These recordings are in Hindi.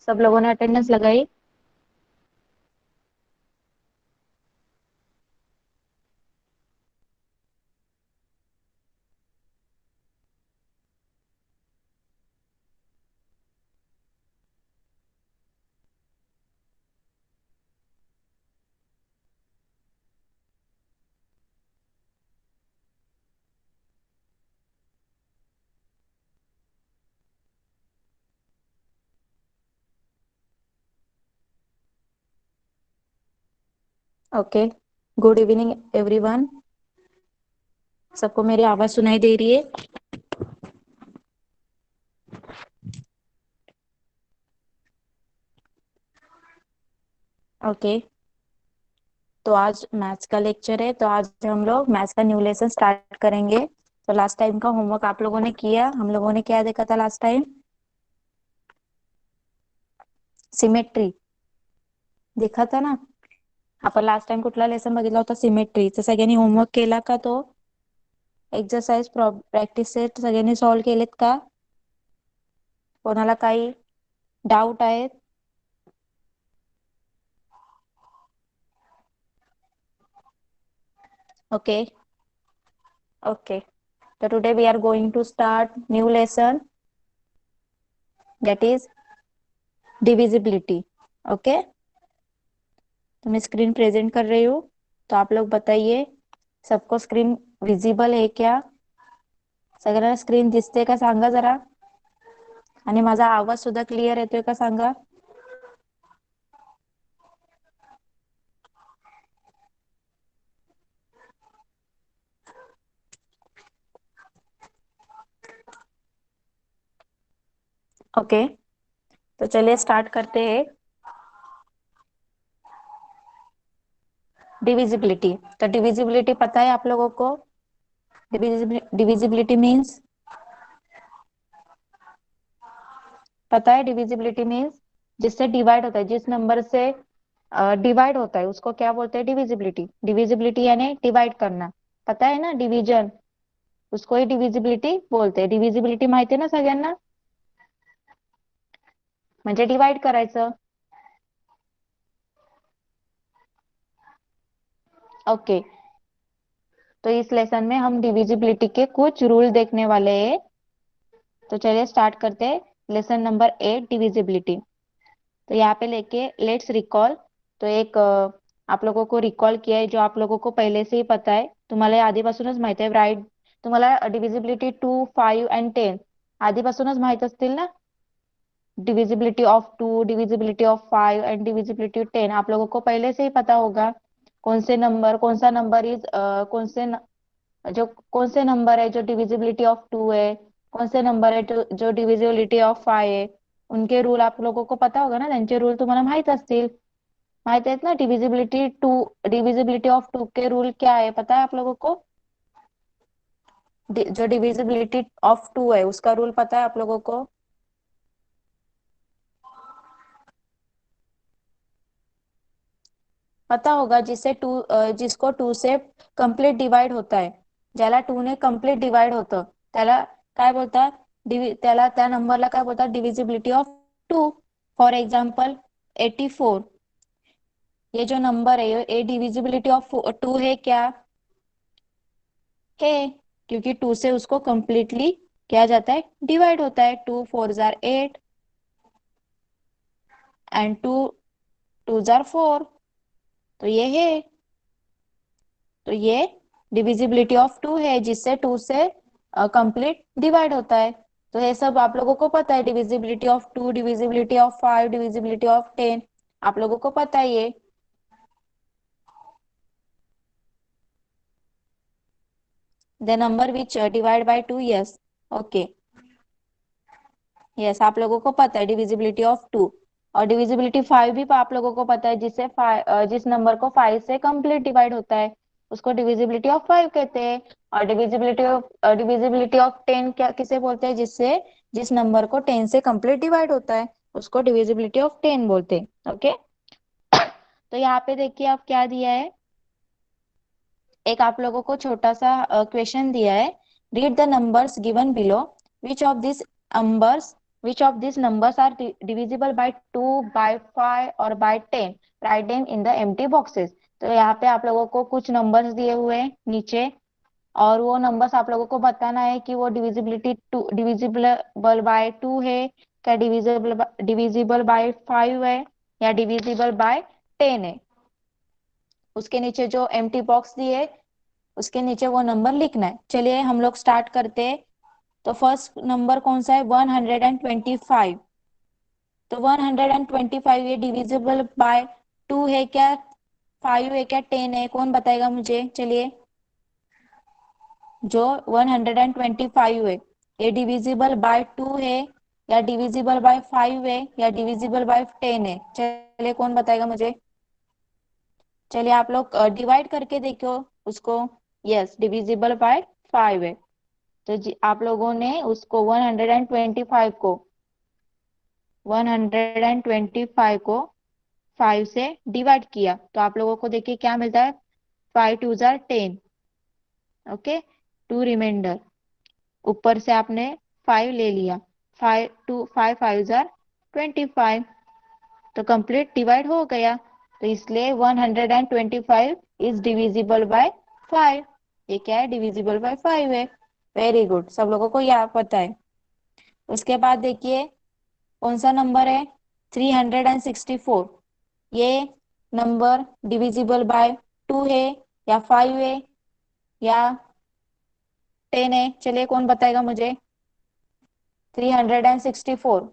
सब लोगों ने अटेंडेंस लगाई। Okay, good evening everyone. सबको मेरी आवाज सुनाई दे रही है? ओके, तो आज मैथ्स का लेक्चर है, तो आज हम लोग मैथ्स का न्यू लेसन स्टार्ट करेंगे। तो लास्ट टाइम का होमवर्क आप लोगों ने किया? हम लोगों ने क्या देखा था लास्ट टाइम? सिमेट्री देखा था ना? आपण लास्ट टाइम कुठला लेसन बघितला होता? सिमेट्री. तर सगळ्यांनी होमवर्क केला का? तो एक्सरसाइज प्रॅक्टिस सेट सगळ्यांनी सॉल्व्ह केलेत का? कोणाला काही डाऊट आहेत? Okay okay, so today we are going to start new lesson, that is divisibility. Okay, तो मैं स्क्रीन प्रेजेंट कर रही हूँ, तो आप लोग बताइए सबको स्क्रीन विजिबल है क्या? सगळ्यांना स्क्रीन दिसते का सांगा जरा, आणि माझा आवाज सुद्धा क्लिअर येतोय का सांगा. ओके, तो चलिए स्टार्ट करते हैं. डिविजिबिलिटी, तो डिविजिबिलिटी पता है आप लोगों को? डिविजिबिलिटी मीन्स, पता है? डिविजिबिलिटी मीन्स जिससे डिवाइड होता है, जिस नंबर से डिवाइड होता है उसको क्या बोलते हैं? डिविजिबिलिटी. डिविजिबिलिटी यानी डिवाइड करना. पता है ना? डिवीजन, उसको ही डिविजिबिलिटी बोलते हैं. डिविजिबिलिटी माहिती आहे ना सगळ्यांना? म्हणजे डिवाइड करायचं. ओके, तो इस लेसन में हम डिविजिबिलिटी के कुछ रूल देखने वाले हैं. तो चलिए स्टार्ट करते हैं. Lesson number 8, divisibility. तो यहाँ पे लेके लेट्स रिकॉल. तो एक आप लोगों को रिकॉल किया है जो आप लोगों को पहले से ही पता है, तुम्हाला हे आधीपासूनच माहित आहे. राईट, तुम्हाला डिव्हिजिबिलिटी 2, 5 अँड 10 आधीपासूनच माहित असतील ना? Divisibility of 2, divisibility of 5 and divisibility 10 आप लोगों को पहले से ही पता होगा. कौन से नंबर, कौन सा नंबर इज कौन से जो कौन से नंबर है जो डिविजिबिलिटी ऑफ 2 है, कौन से नंबर है जो डिविजिबिलिटी ऑफ 5 है. उनके रूल आप लोगों को पता होगा ना? त्यांचे रूल तुम्हाला माहित असतील. माहित आहेत ना? डिविजिबिलिटी ऑफ 2 के रूल क्या है पता है आप लोगों को? जो डिविजिबिलिटी ऑफ 2 है उसका रूल पता है आप लोगों को? पता होगा. जिसको 2 से कंप्लीट डिवाइड होता है, ज्याला 2 ने कंप्लीट डिवाइड होतं त्याला काय बोलतात? त्याला त्या नंबरला काय बोलतात? Divisibility of 2. फॉर एग्जांपल 84, ये जो नंबर है ये डिविजिबिलिटी ऑफ 2 है क्या? है, क्योंकि 2 से उसको कंप्लीटली किया जाता है, डिवाइड होता है. 2 4 जार 8 एंड 2 2 जार 4. तो ये है, तो ये डिविजिबिलिटी ऑफ 2 है जिससे 2 से कंप्लीट डिवाइड होता है. तो ये सब आप लोगों को पता है. Divisibility of 2, divisibility of 5, divisibility of 10 आप लोगों को पता है ये. The number which divide by 2, yes. Okay, yes, आप लोगों को पता है डिविजिबिलिटी ऑफ 2. और डिविजिबिलिटी 5 भी आप लोगों को पता है, जिस नंबर को 5 से कंप्लीट डिवाइड होता है उसको डिविजिबिलिटी ऑफ 5 कहते हैं. और डिविजिबिलिटी ऑफ 10 क्या किसे बोलते हैं? जिस नंबर को 10 से कंप्लीट डिवाइड होता है उसको डिविजिबिलिटी ऑफ 10 बोलते हैं. ओके, तो यहाँ पे देखिए आप क्या दिया है. एक आप लोगों को छोटा सा क्वेश्चन दिया है. Read the numbers given below, which of this numbers Which of these numbers are divisible by 2, by 5 और by 10? Write them in the empty boxes. तो यहाँ पे आप लोगों को कुछ नंबर्स दिए हुए हैं नीचे, और वो नंबर्स आप लोगों को बताना है कि वो डिविजिबल बाय 2 है, क्या डिविजिबल बाय 5 है, या डिविजिबल बाय 10 है। उसके नीचे जो एम्प्टी बॉक्स दिए उसके नीचे वो नंबर लिखना है। चलिए हम लोग स्टार्ट करते हैं। तो फर्स्ट नंबर कौन सा है? 125। तो 125 ये डिविजिबल बाय 2 है क्या, 5 है क्या, 10 है? कौन बताएगा मुझे? चलिए, जो 125 है ये डिविजिबल बाय 2 है, या डिविजिबल बाय 5 है, या डिविजिबल बाय 10 है? चलिए, कौन बताएगा मुझे? चलिए आप लोग डिवाइड करके देखो उसको। यस, डिविजिबल बाय 5 है। तो आप लोगों ने उसको 125 को 5 से डिवाइड किया, तो आप लोगों को देखिए क्या मिलता है। 5 2 जार 10। Okay, 2 reminder. ऊपर से आपने 5 ले लिया। 5 5 जार 25। तो कंप्लीट डिवाइड हो गया। तो इसलिए 125 इज डिविजिबल बाय 5। ये क्या है? डिविजिबल बाय 5 है। वेरी गुड, सब लोगों को यह पता है। उसके बाद देखिए कौन सा नंबर है? 364। ये नंबर डिविजिबल बाय 2 है, या 5 है, या 10 है? चलिए, कौन बताएगा मुझे? 364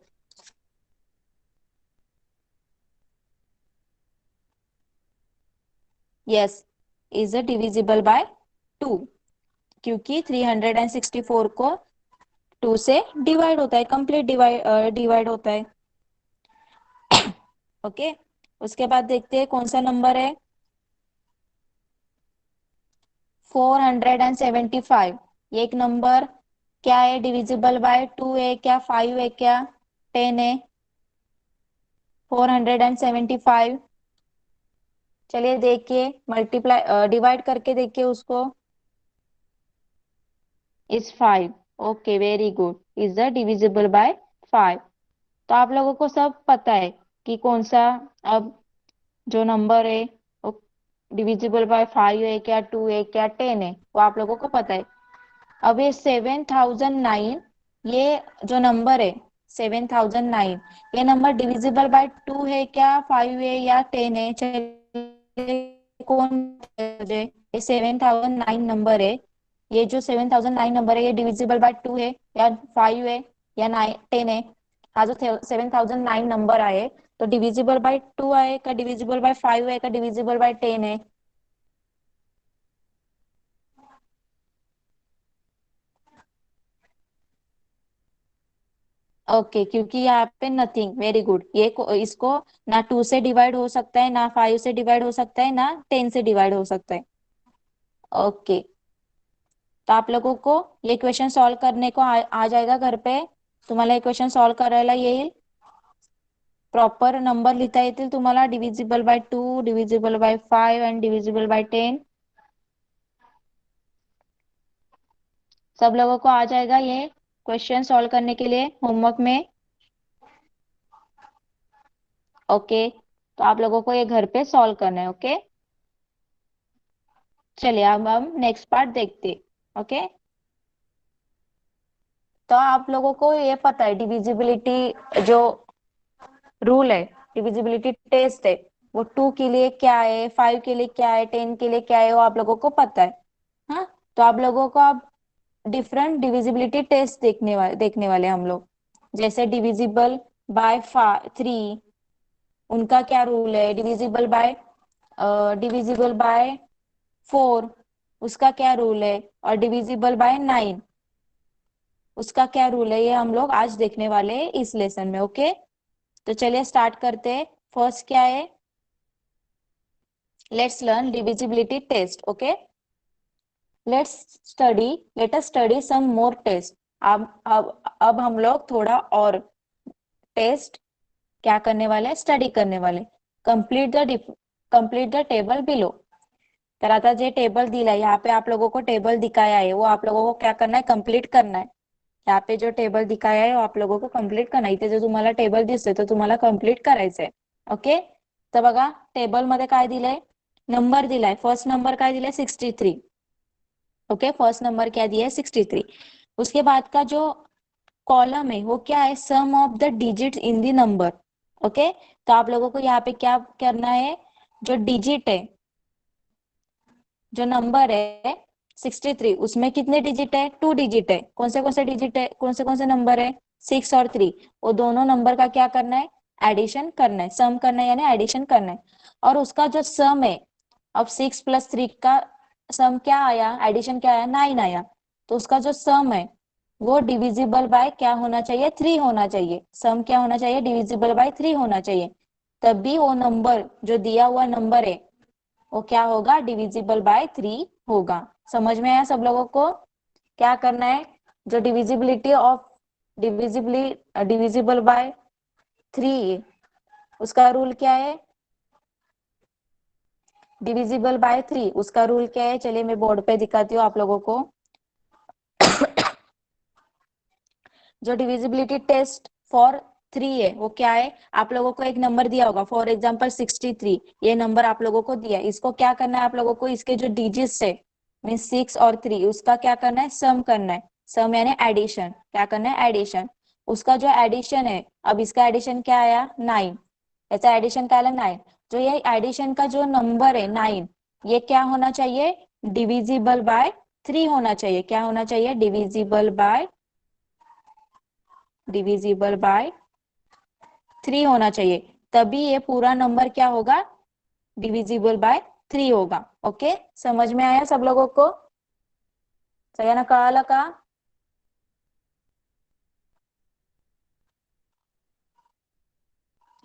yes is a divisible by 2, क्योंकि 364 को 2 से डिवाइड होता है, कंप्लीट डिवाइड होता है। ओके, उसके बाद देखते हैं कौन सा नंबर है। 475। ये एक नंबर क्या है? डिविजिबल बाय 2 है क्या, 5 है क्या, 10 है? 475। चलिए देखिए, मल्टीप्लाई डिवाइड करके देखिए उसको। Is 5। Okay, very good, is the divisible by 5। तो आप लोगों को सब पता है कि कौन सा अब जो नंबर है वो डिविजिबल बाय 5 है क्या, 2 है क्या, 10 है, वो आप लोगों को पता है। अब ये 7009, ये जो नंबर है 7009, ये नंबर डिविजिबल बाय 2 है क्या, 5 है, या 10 है? चलिए, कौन मुझे? ये 7009 नंबर है, ये जो 7009 नंबर है ये डिविजिबल बाय 2 है, या 5 है, या 9 10 है? हाँ, जो 7009 नंबर आए तो डिविजिबल बाय 2 आए का, डिविजिबल बाय 5 है का, डिविजिबल बाय 10 है? ओके, क्योंकि यहाँ पे नथिंग। वेरी गुड, इसको ना 2 से डिवाइड हो सकता है, ना 5 से डिवाइड हो सकता है, ना 10 से डिवाइड हो सकता है। ओके, तो आप लोगों को ये क्वेश्चन सॉल्व करने को आ जाएगा घर पे। तुम्हाला हे क्वेश्चन सॉल्व करायला येईल, प्रॉपर नंबर लिहिता येतील तुम्हाला, divisible by 2, divisible by 5 and divisible by 10। सब लोगों को आ जाएगा ये क्वेश्चन सॉल्व करने के लिए होमवर्क में? ओके, तो आप लोगों को ये घर पे सॉल्व करना है। ओके, चलिए अब हम नेक्स्ट पार्ट देखते। ओके, तो आप लोगों को ये पता है डिविजिबिलिटी जो रूल है, डिविजिबिलिटी टेस्ट है, वो 2 के लिए क्या है, 5 के लिए क्या है, 10 के लिए क्या है, वो आप लोगों को पता है। हाँ, तो आप लोगों को अब डिफरेंट डिविजिबिलिटी टेस्ट देखने वाले हम लोग। जैसे डिविजिबल बाय 3, उनका क्या रूल है? डिविजिबल बाय 4, उसका क्या रूल है? और डिविजिबल बाय 9, उसका क्या रूल है? ये हम लोग आज देखने वाले हैं इस लेसन में। ओके, तो चलिए स्टार्ट करते हैं। फर्स्ट क्या है? Let's learn divisibility test. Okay, let us study some more test. अब हम लोग थोड़ा और टेस्ट क्या करने वाले हैं? स्टडी करने वाले। Complete the table below. तर आता जे टेबल दिलाय यहाँ पे आप लोगों को टेबल दिखाया है, वो आप लोगों को क्या करना है? कंप्लीट करना है। यहाँ पे जो टेबल दिखाया आहे आप लोगों को कंप्लीट करना. इथे जो तुम्हाला टेबल दिसते तो तुम्हाला कंप्लीट करायचंय. ओके. तर बघा टेबल मध्ये काय दिलंय, नंबर दिलाय. फर्स्ट नंबर काय दिलाय 63. ओके, फर्स्ट नंबर क्या दिया है 63. उसके बाद का जो कॉलम है वो क्या है, sum of the digit in the number. Okay, तो आप लोगों को यहाँ पे क्या करना है, जो डिजिट है, जो नंबर है 63, उसमें कितने डिजिट है, 2 डिजिट है. कौन से डिजिट है, कौन से नंबर है, 6 और 3. वो दोनों नंबर का क्या करना है, एडिशन करना है, सम करना है यानी एडिशन करना है. और उसका जो सम है, अब 6 प्लस 3 का सम क्या आया, एडिशन क्या आया, 9 आया. तो उसका जो सम है वो डिविजिबल बाय क्या होना चाहिए, 3 होना चाहिए. सम क्या होना चाहिए, डिविजिबल बाय 3 होना चाहिए. तभी वो नंबर जो दिया हुआ नंबर है वो क्या होगा, डिविजिबल बाय 3 होगा. समझ में आया सब लोगों को. क्या करना है, जो डिविजिबिलिटी ऑफ डिविजिबल बाय 3, उसका रूल क्या है, डिविजिबल बाय 3 उसका रूल क्या है, चलिए मैं बोर्ड पे दिखाती हूँ आप लोगों को. जो डिविजिबिलिटी टेस्ट फॉर 3 है वो क्या है, आप लोगों को एक नंबर दिया होगा, फॉर एग्जांपल 63. ये नंबर आप लोगों को दिया है, इसको क्या करना है आप लोगों को, इसके जो डिजिट्स है मीन 6 और 3, उसका क्या करना है, सम करना है. सम यानी एडिशन, क्या करना है, एडिशन. उसका जो एडिशन है, अब इसका एडिशन क्या आया, 9. ऐसा एडिशन क्या आया, 9. जो ये एडिशन का जो नंबर है 9, ये क्या होना चाहिए, डिविजिबल बाय 3 होना चाहिए. क्या होना चाहिए, डिविजिबल बाय 3 होना चाहिए. तभी ये पूरा नंबर क्या होगा, डिविजिबल बाय 3 होगा. ओके, समझ में आया सब लोगों को, सगळ्यांना कळालं का.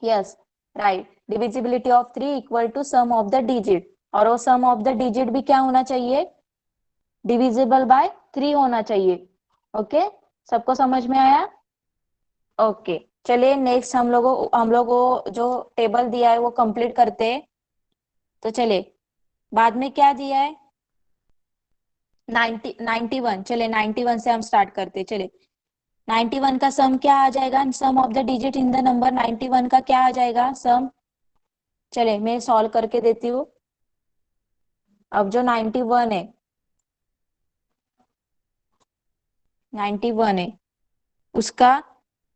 Yes, right. Divisibility of 3 equal to sum of the digit, और वो सम ऑफ द डिजिट भी क्या होना चाहिए, डिविजिबल बाय 3 होना चाहिए. ओके, सबको समझ में आया. ओके, चलिए नेक्स्ट हम लोगों जो टेबल दिया है वो कंप्लीट करते हैं. तो चलिए, बाद में क्या दिया है, 91. चले 91 से हम स्टार्ट करते, चले 91 का सम क्या आ जाएगा, sum of the digit in the number 91 का क्या आ जाएगा सम. चले मैं सॉल्व करके देती हूँ. अब जो 91 है उसका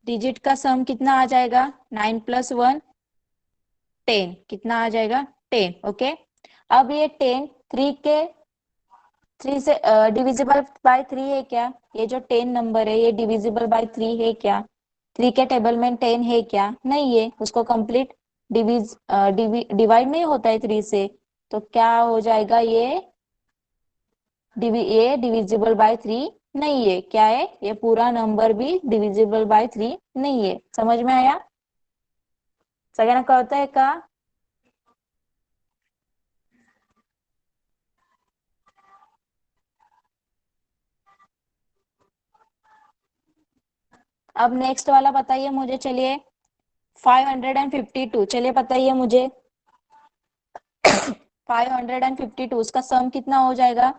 डिजिट का सम कितना आ जाएगा, 9 प्लस 1 10. कितना आ जाएगा, 10. ओके, अब ये 10 3 से डिविजिबल बाय 3 है क्या, ये जो 10 नंबर है ये डिविजिबल बाय 3 है क्या, 3 के टेबल में 10 है क्या, नहीं है. उसको कंप्लीट डिवाइड नहीं होता है 3 से. तो क्या हो जाएगा, ये डिविजिबल बाय 3 नहीं है. क्या है, ये पूरा नंबर भी डिविजिबल बाय 3 नहीं है. समझ में आया, सगळ्यांना कळतंय का. अब नेक्स्ट वाला बताइए मुझे, चलिए 552. चलिए बताइए मुझे 552 उसका सम कितना हो जाएगा,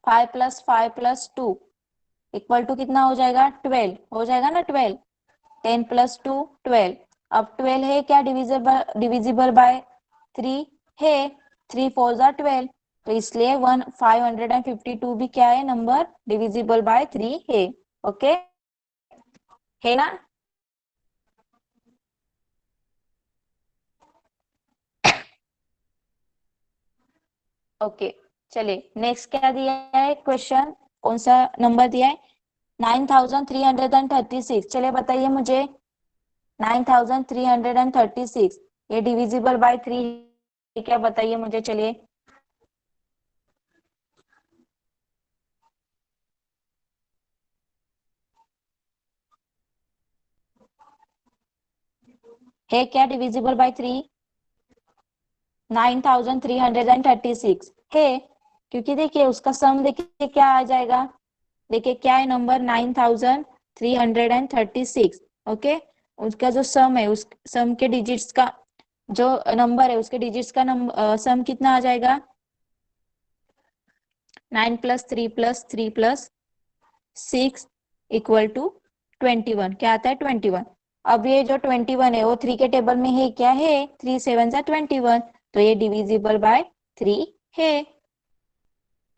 5 प्लस 5 प्लस 2 इक्वल टू कितना हो जाएगा, 12 हो जाएगा ना. 12, 10 प्लस 2 12. अब 12 है क्या, डिविजिबल बाय 3 है, 3 फोर जार 12. तो इसलिए 552 भी क्या है, नंबर डिविजिबल बाय 3 है. ओके, है ना. ओके, चलिए नेक्स्ट क्या दिया है क्वेश्चन, कौन सा नंबर दिया है, 9336. चलिए बताइए मुझे 9336 ये डिविजिबल बाय 3 है क्या, बताइए मुझे. चलिए है क्या डिविजिबल बाय 3, 9336 है. क्योंकि देखिए उसका सम देखिए क्या आ जाएगा, देखिए क्या है नंबर 9336. ओके, उसका जो सम है उस सम के डिजिट्स का जो नंबर है उसके डिजिट्स का सम कितना आ जाएगा, 9 plus 3 plus 3 plus 6 equal to 21, क्या आता है 21। अब ये जो 21 है वो 3 के टेबल में है, क्या है 3 7 जा 21, तो ये डिविजिबल बाय 3 है,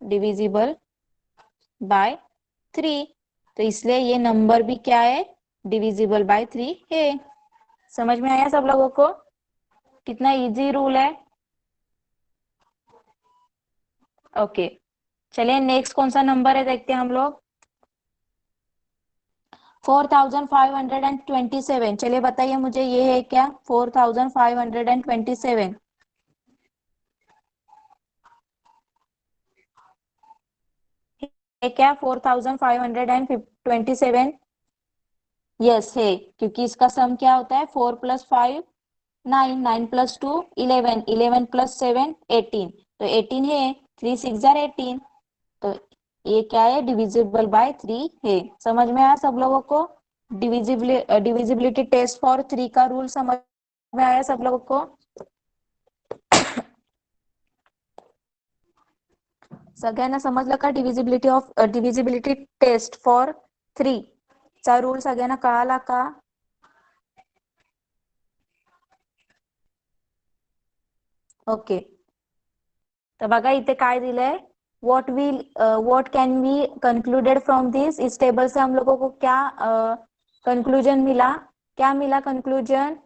डिविजिबल बाय 3, तो इसलिए ये नंबर भी क्या है डिविजिबल बाय 3 है। समझ में आया सब लोगों को? कितना इजी रूल है। ओके, चलिए नेक्स्ट कौन सा नंबर है देखते हैं हम लोग। 4527, चलिए बताइए मुझे ये है क्या 4527, है क्या 4527? यस है, क्योंकि इसका सम क्या होता है 4 प्लस 5 9, 9 प्लस 2 11, 11 प्लस 7 18, तो 18 है, 3 6 जार 18, तो ये क्या है डिविजिबल बाय 3 है। समझ में आया सब लोगों को? डिविजिबिलिटी टेस्ट फॉर 3 का रूल समझ में आया सब लोगों को? सगळ्यांना समजलं का डिविजिबिलिटी टेस्ट फॉर 3 चा रूल सगळ्यांना कळाला का? ओके, तर बघा इथे काय दिलंय, what can be concluded from this, इस टेबल से हम लोगों को क्या कंक्लूजन मिला, क्या मिला conclusion?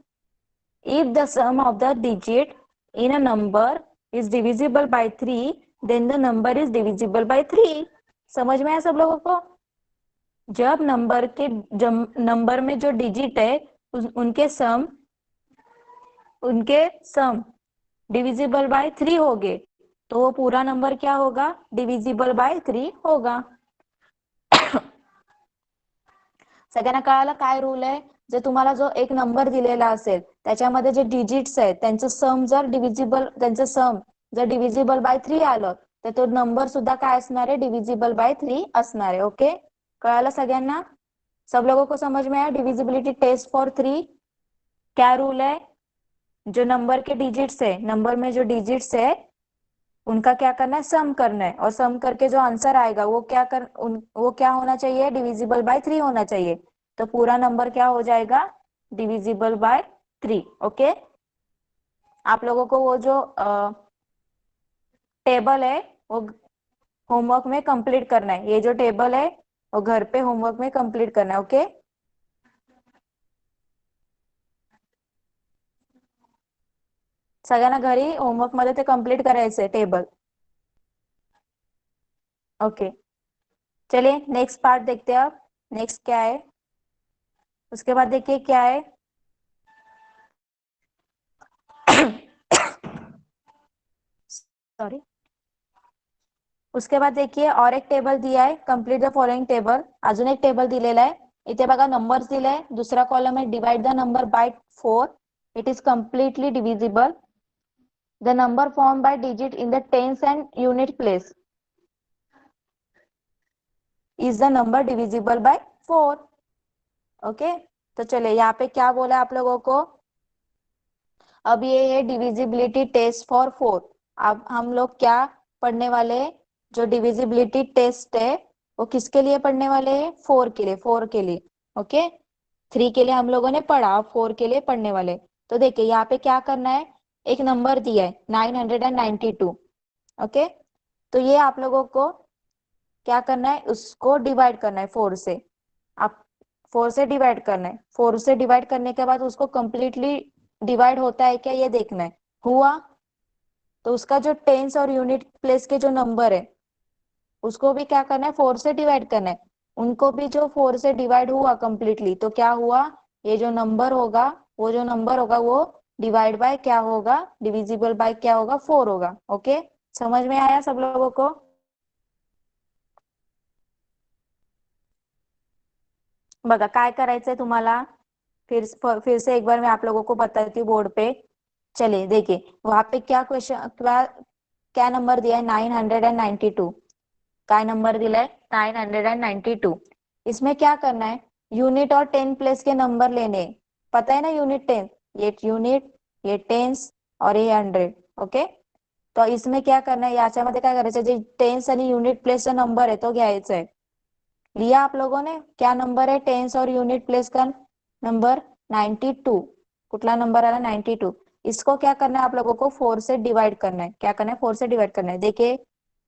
If the sum of the digit in a number is divisible by 3, then the number is divisible by 3। समझ में आया सब लोगों को? जब नंबर में जो डिजिट है उनके सम डिविजिबल बाय 3 हो गए, तो वो पूरा नंबर क्या होगा डिविजिबल बाय 3 होगा। सगळ्यांना कळालं काय रूल आहे? जर तुम्हाला जो एक नंबर दिलेला असेल त्याच्यामध्ये जे डिजिट्स आहेत त्यांचं सम जर डिव्हिजिबल बाय 3 आलं तर तो नंबर सुद्धा काय असणार आहे डिव्हिजिबल बाय 3 असणार आहे। ओके, कळालं सगळ्यांना? सब लोगों को समझ में आया डिविजिबिलिटी टेस्ट फॉर 3? क्या रूल है? जो नंबर के डिजिट्स है, नंबर में जो डिजिट्स है उनका क्या करना है सम करना है, और सम करके जो आंसर आएगा वो क्या होना चाहिए डिविजिबल बाय 3 होना चाहिए, तो पूरा नंबर क्या हो जाएगा डिविजिबल बाय 3। ओके, आप लोगों को वो जो टेबल है वो होमवर्क में कंप्लीट करना है, ये जो टेबल है वो घर पे होमवर्क में कंप्लीट करना है। ओके, सगळ्यांना घरी होमवर्क मध्ये ते कंप्लीट करायचंय टेबल। ओके, चलिए नेक्स्ट पार्ट देखते हैं। अब नेक्स्ट क्या है, उसके बाद देखिए क्या है। सॉरी, उसके बाद देखिए और एक टेबल दिया है, कंप्लीट द फॉलोइंग टेबल। अजून एक टेबल दिलेला आहे, इथे बघा नंबर्स दिलाय, दुसरा कॉलम आहे divide the number by 4, it is completely divisible. The number form by digit in the tens and unit place is the number divisible by 4। Okay, तो चलिए यहाँ पे क्या बोला आप लोगों को, अब ये है डिविजिबिलिटी टेस्ट फॉर 4। अब हम लोग क्या पढ़ने वाले हैं, जो डिविजिबिलिटी टेस्ट है वो किसके लिए पढ़ने वाले हैं 4 के लिए, 4 के लिए। ओके, 3 के लिए हम लोगों ने पढ़ा, 4 के लिए पढ़ने वाले। तो देखिए यहाँ पे क्या करना है, एक नंबर दिया है 992। ओके, तो ये आप लोगों को क्या करना है, उसको डिवाइड करना है 4 से। आप 4 से डिवाइड करना है, 4 से डिवाइड करने के बाद उसको कंप्लीटली डिवाइड होता है क्या ये देखना है। हुआ तो उसका जो टेंस और यूनिट प्लेस के जो नंबर है उसको भी क्या करना है 4 से डिवाइड करना है, उनको भी जो 4 से डिवाइड हुआ कंप्लीटली तो क्या हुआ, ये जो नंबर होगा वो डिवाइड बाय क्या होगा डिविजिबल बाय क्या होगा 4 होगा। ओके, समझ में आया सब लोगों को? बघा काय करायचंय तुम्हाला, फिर से एक बार मैं आप लोगों को बताती हूँ बोर्ड पे। चलिए देखिए वहां पे क्या नंबर दिया है 992, काय नंबर दिला है 992। इसमें क्या करना है यूनिट और 10 प्लेस के नंबर लेने हैं। पता है ना यूनिट 10, ये यूनिट, ये टेंस और ये 100। ओके, तो इसमें क्या करना है, याच्यामध्ये काय करायचं, जे टेन्स आणि युनिट प्लेसचा नंबर आहे तो घ्यायचा आहे. लिया आप लोगों ने, क्या नंबर है टेन्स और यूनिट प्लेस का? नंबर 92. कुठला नंबर आला? 92. इसको क्या करना है आप लोगों को? 4 से डिवाइड करना है. क्या करना है? 4 से डिवाइड करना है. देखिए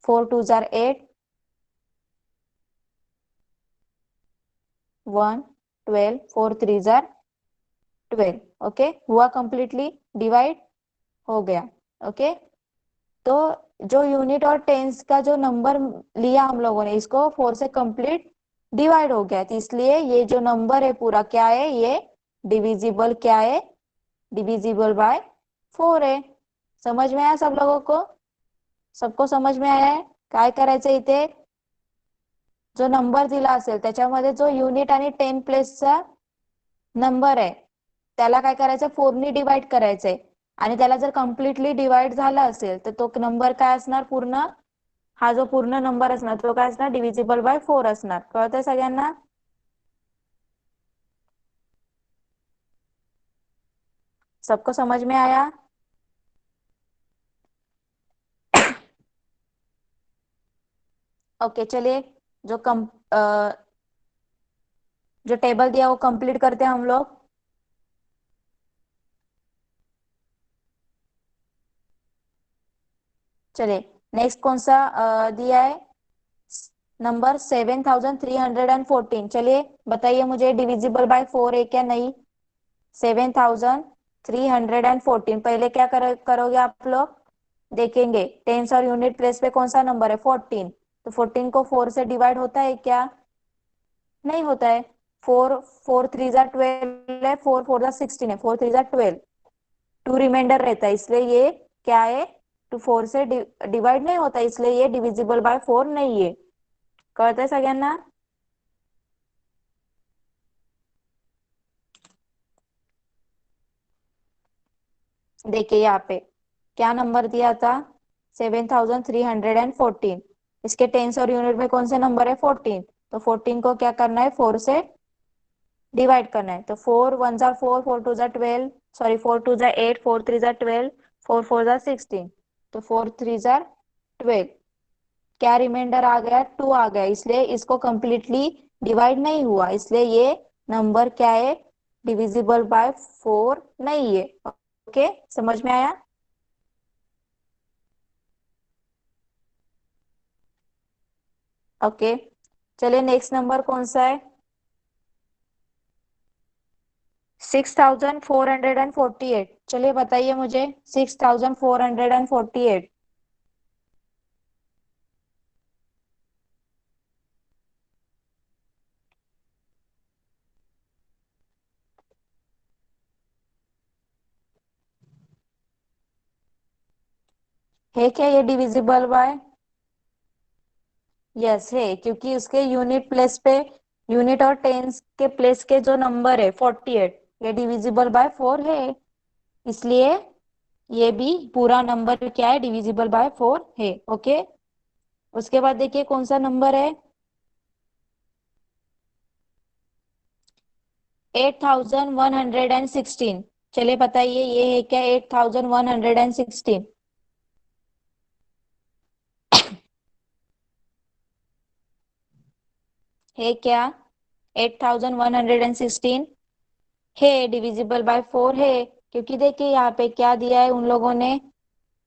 4 2 जार 8, 1 12, 4 3 जार 12. ओके, हुआ कंप्लीटली डिवाइड, हो गया. ओके, तो जो यूनिट और टेंस का जो नंबर लिया हम लोगों ने, इसको 4 से कंप्लीट डिवाइड हो गया, तो इसलिए ये जो नंबर है पूरा क्या है, ये डिविजिबल क्या है? डिविजिबल बाय 4 है. समझ में आया सब लोगों को? सबको समझ में आया है? काय करायचं इथे, जो नंबर दिला असेल त्याच्यामध्ये जो युनिट आणि 10 प्लेसचा नंबर आहे त्याला काय करायचं, 4 ने डिवाइड करायचंय. आणि त्याला जर कम्प्लिटली डिवाइड झाला असेल तर तो नंबर काय असणार? पूर्ण, हा जो पूर्ण नंबर असणार तो काय असणार? डिव्हिजिबल बाय 4 असणार. कळतंय सगळ्यांना? सबको समझ में आया? ओके, चलिए जो जो टेबल दिया वो कंप्लीट करते हैं हम लोग. चलिए नेक्स्ट कौन सा दिया है? नंबर 7314. चलिए बताइए मुझे, डिविजिबल बाय 4 है क्या? नहीं. 7314. पहले क्या करोगे आप लोग? देखेंगे टेंस और यूनिट प्लेस पे कौन सा नंबर है? 14. तो 14 को 4 से डिवाइड होता है क्या? नहीं होता है. 4 4 3 जा 12 है, 4 4 जा 16 है, 4 3 जा 12. 2 रिमाइंडर रहता है, इसलिए ये क्या है? टू 4 से डिवाइड नहीं होता, इसलिए ये डिविजिबल बाय 4 नहीं है. कळतंय सगळ्यांना? देखिए यहाँ पे क्या नंबर दिया था? 7314. इसके टेंस और यूनिट में कौन से नंबर है? 14. तो 14 को क्या करना है? 4 से डिवाइड करना है. तो 4 1 जा 4, 4 2 जा 12, सॉरी 4 2 जा 8, 4 3 जा 12, 4 4 जा 16. तो 4 3 जा 12. क्या रिमाइंडर आ गया? 2 आ गया, इसलिए इसको कंप्लीटली डिवाइड नहीं हुआ, इसलिए ये नंबर क्या है? डिविजिबल बाय 4 नहीं है. ओके, समझ में आया? ओके, चलिए नेक्स्ट नंबर कौन सा है? 6448. चलिए बताइए मुझे, 6448 है क्या ये डिविजिबल बाय? यस है, क्योंकि उसके यूनिट प्लेस पे, यूनिट और टेंस के प्लेस के जो नंबर है 48, ये डिविजिबल बाय 4 है, इसलिए ये भी पूरा नंबर क्या है? डिविजिबल बाय 4 है. ओके, उसके बाद देखिए कौन सा नंबर है? 8116. चलिए बताइए ये है क्या? 8116 है क्या? 8116 है, डिविजिबल बाय 4 है, क्योंकि देखिए यहाँ पे क्या दिया है उन लोगों ने?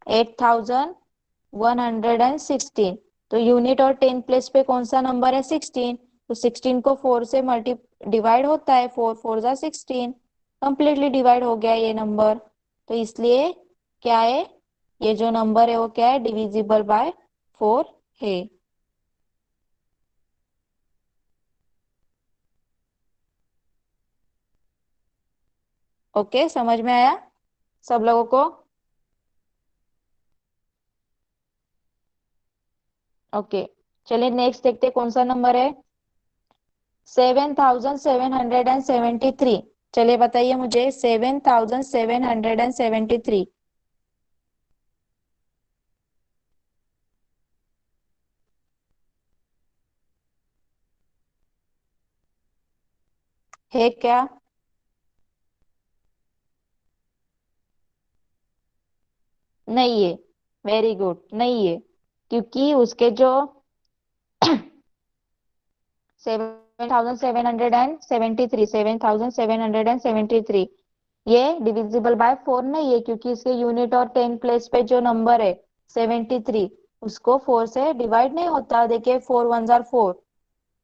8116. तो यूनिट और 10 प्लेस पे कौन सा नंबर है? 16. तो 16 को 4 से मल्टी डिवाइड होता है, 4 4 जा 16. कंप्लीटली डिवाइड हो गया ये नंबर, तो इसलिए क्या है? ये जो नंबर है वो क्या है? डिविजिबल बाय 4 है. ओके, समझ में आया सब लोगों को? ओके, चलिए नेक्स्ट देखते हैं कौन सा नंबर है? 7773. चलिए बताइए मुझे, 7773 है क्या? नहीं है. वेरी गुड, नहीं है, क्योंकि उसके जो 7,773 ये डिविजिबल बाय 4 नहीं है, क्योंकि इसके यूनिट और टेन प्लेस पे जो नंबर है 73, उसको 4 से डिवाइड नहीं होता। देखिए 4 वन जार 4।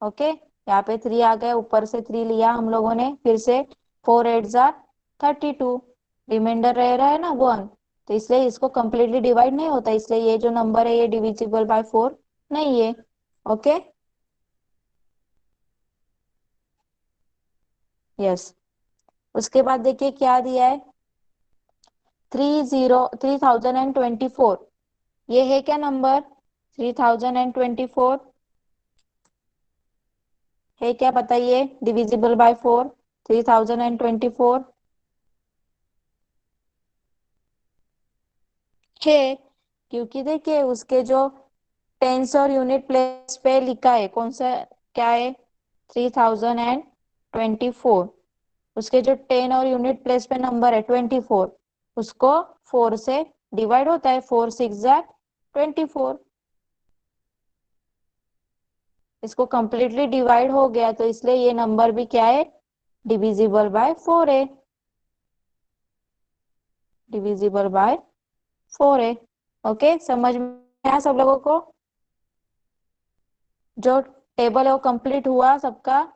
ओके, यहाँ पे 3 आ गए, ऊपर से 3 लिया हम लोगों ने, फिर से 4 एट जार 32, रिमाइंडर रह रहा है ना 1, तो इसलिए इसको कंप्लीटली डिवाइड नहीं होता, इसलिए ये जो नंबर है ये डिविजिबल बाय 4 नहीं है। Okay, yes. उसके बाद देखिए क्या दिया है, 3024, ये है क्या नंबर, 3024 है क्या बताइए, डिविजिबल बाय 4, 3024 है, क्योंकि देखिए उसके जो टेंस और यूनिट प्लेस पे लिखा है कौन सा, क्या है, 3024, उसके जो 10 और यूनिट प्लेस पे नंबर है 24, उसको 4 से डिवाइड होता है, 4 6 जार 24, इसको कंप्लीटली डिवाइड हो गया, तो इसलिए ये नंबर भी क्या है, डिविजिबल बाय 4 है, डिविजिबल बाय 4 है। ओके, समझ में आया सब लोगों को, जो टेबल है वो कंप्लीट हुआ सबका।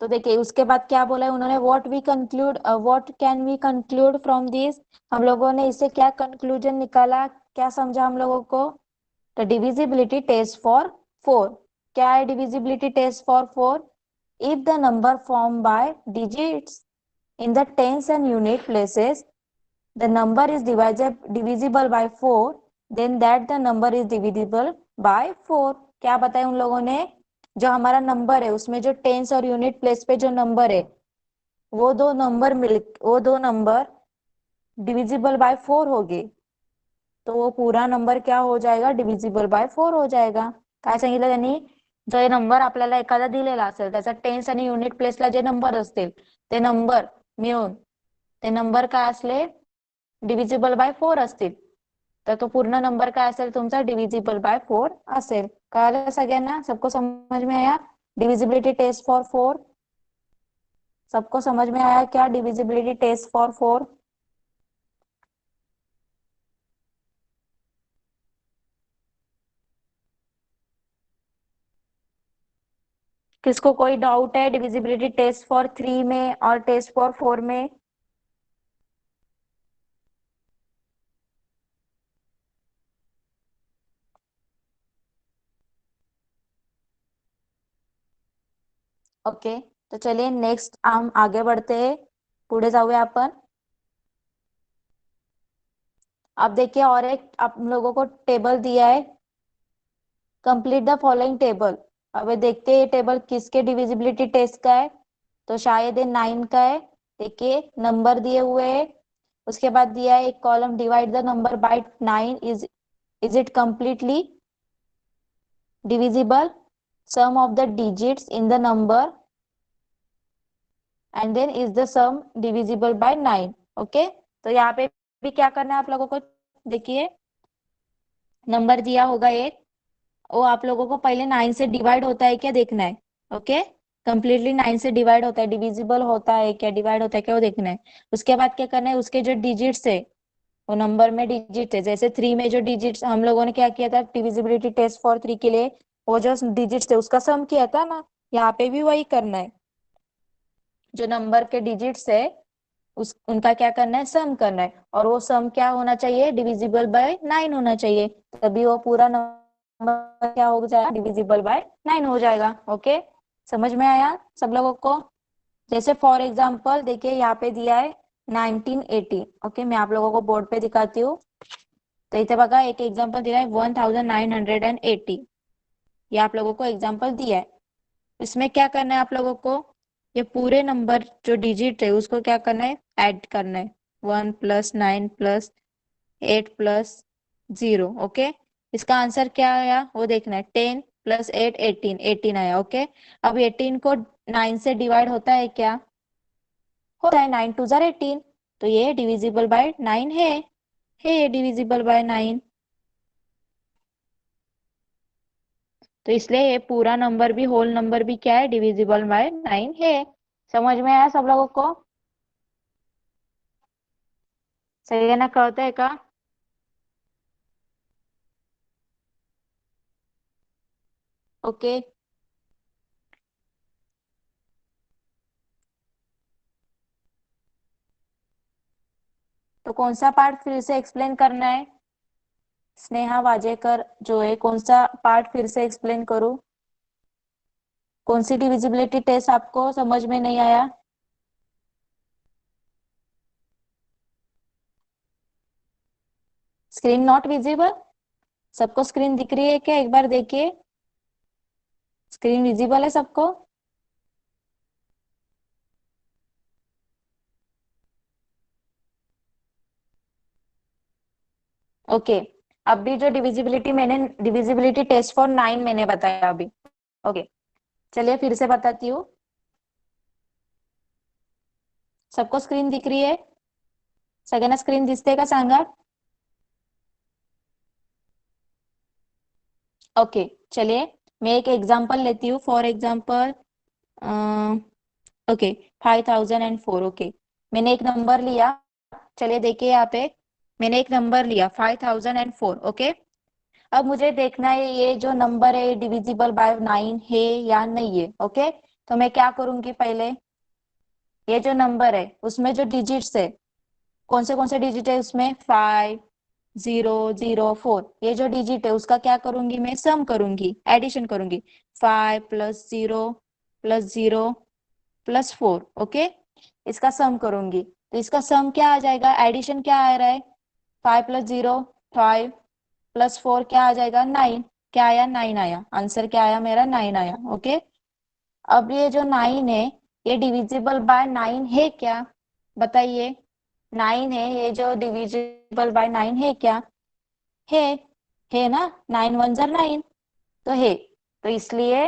तो देखिए उसके बाद क्या बोला है उन्होंने, what can we conclude from this, हम लोगों ने इससे क्या कंक्लूजन निकाला, क्या समझा हम लोगों को, तो डिविजिबिलिटी टेस्ट फॉर 4, क्या है divisibility test for 4, if the number form by digits in the tens and unit places the number is divisible by 4, then that the number is divisible by 4। क्या बताया उन लोगों ने, जो हमारा नंबर है उसमें जो टेंस और यूनिट प्लेस पे जो नंबर है, वो दो नंबर डिविजिबल बाय 4 हो गए, तो वो पूरा नंबर क्या हो जाएगा, डिविजिबल बाय 4 हो जाएगा। काय सांगितलं त्यांनी, जो नंबर आपल्याला एखादा दिलेला असेल त्याचा टेन्स आणि युनिट प्लेसला जे नंबर असतील ते नंबर मिळून ते नंबर काय असले, डिव्हिजिबल बाय 4 असतील, तर तो पूर्ण नंबर काय असेल तुमचा, डिव्हिजिबल बाय 4 असेल। कळालं सगळ्यांना, सबको समझ में आया डिविजिबिलिटी टेस्ट फॉर 4, सबको समझ में आया क्या डिविजिबिलिटी टेस्ट फॉर 4। किसको कोई डाउट है डिविजिबिलिटी टेस्ट फॉर 3 में और टेस्ट फॉर 4 में? ओके, तो चलिए नेक्स्ट हम आगे बढ़ते हैं, पुढे जाऊया आपण। अब देखिए और एक आप लोगों को टेबल दिया है, कंप्लीट द फॉलोइंग टेबल। अब ये देखते हैं ये टेबल किसके डिविजिबिलिटी टेस्ट का है, तो शायद ये 9 का है। देखिए नंबर दिए हुए हैं, उसके बाद दिया है एक column, divide the number by 9, is it completely divisible, sum of the digits in the number and then is the sum divisible by 9। Okay, तो यहाँ पे भी क्या करना है आप लोगों को, देखिए नंबर दिया होगा एक, वो आप लोगों को पहले 9 से डिवाइड होता है क्या देखना है। ओके, कंप्लीटली 9 से डिवाइड होता है, डिविजिबल होता है क्या, डिवाइड होता है क्या, वो देखना है। उसके बाद क्या करना है, उसके जो डिजिट्स है, वो नंबर में डिजिट है, जैसे 3 में जो डिजिट्स हम लोगों ने क्या किया था डिविजिबिलिटी टेस्ट फॉर 3 के लिए, वो जो डिजिट्स थे उसका सम किया था ना, यहाँ पे भी वही करना है, जो नंबर के डिजिट्स है उस उनका क्या करना है, सम करना है, और वो सम क्या होना चाहिए, डिविजिबल बाय 9 होना चाहिए, तभी वो पूरा नंबर क्या हो जाएगा, डिविजिबल बाय 9 हो जाएगा। ओके, समझ में आया सब लोगों को? जैसे फॉर एग्जांपल देखिए यहाँ पे दिया है 1980। ओके, मैं आप लोगों को बोर्ड पे दिखाती हूँ, तो इथे बघा एक एग्जांपल दिया है 1980, ये आप लोगों को एग्जांपल दिया है। इसमें क्या करना है आप लोगों को, ये पूरे नंबर जो डिजिट है उसको क्या करना है, ऐड करना है, 1 प्लस 9 प्लस 8 प्लस 0। ओके, इसका आंसर क्या आया वो देखना है, 10 प्लस 8 18, 18 आया। ओके, अब 18 को 9 से डिवाइड होता है क्या, होता है, 9 टू जार 18, तो ये डिविजिबल बाय 9 है ये डिविजिबल बाय 9। तो इसलिए ये पूरा नंबर भी, होल नंबर भी क्या है, डिविजिबल बाय 9 है। समझ में आया सब लोगों को? सही है ना, कहते हैं का? ओके। तो कौन सा पार्ट फिर से एक्सप्लेन करना है? स्नेहा वाजेकर जो है, कौन सा पार्ट फिर से एक्सप्लेन करूं? कौन सी डिविजिबिलिटी टेस्ट आपको समझ में नहीं आया? Screen not visible? सबको स्क्रीन दिख रही है क्या? एक बार देखिए, स्क्रीन विजिबल है सबको? ओके। अभी जो डिविजिबिलिटी टेस्ट फॉर 9 मैंने बताया अभी। ओके, चलिए फिर से बताती हूँ। सबको स्क्रीन दिख रही है? सगळ्यांना स्क्रीन दिसते का सांगा? ओके, चलिए मैं एक एग्जांपल लेती हूँ। For example, okay, 5004। ओके, मैंने एक नंबर लिया। चलिए देखिए यहाँ पे, मैंने एक नंबर लिया 5004। ओके, अब मुझे देखना है ये जो नंबर है डिविजिबल बाय 9 है या नहीं है। ओके, तो मैं क्या करूंगी, पहले ये जो नंबर है उसमें जो डिजिट्स है, कौन से डिजिट है उसमें, 5004, ये जो डिजिट है उसका क्या करूंगी, मैं सम करूंगी, एडिशन करूंगी। 5 प्लस 0 प्लस 0 प्लस 4। ओके, इसका सम करूंगी, तो इसका सम क्या आ जाएगा, एडिशन क्या आ रहा है, 5 प्लस 0 5 प्लस 4 क्या आ जाएगा, 9। क्या आया, 9 आया। आंसर क्या आया मेरा, 9 आया। ओके, अब ये जो 9 है ये डिविजिबल बाय 9 है क्या, बताइए। 9 है, ये जो डिविजिबल बाय 9 है क्या, है है ना, 9 वन जार 9, तो है। तो इसलिए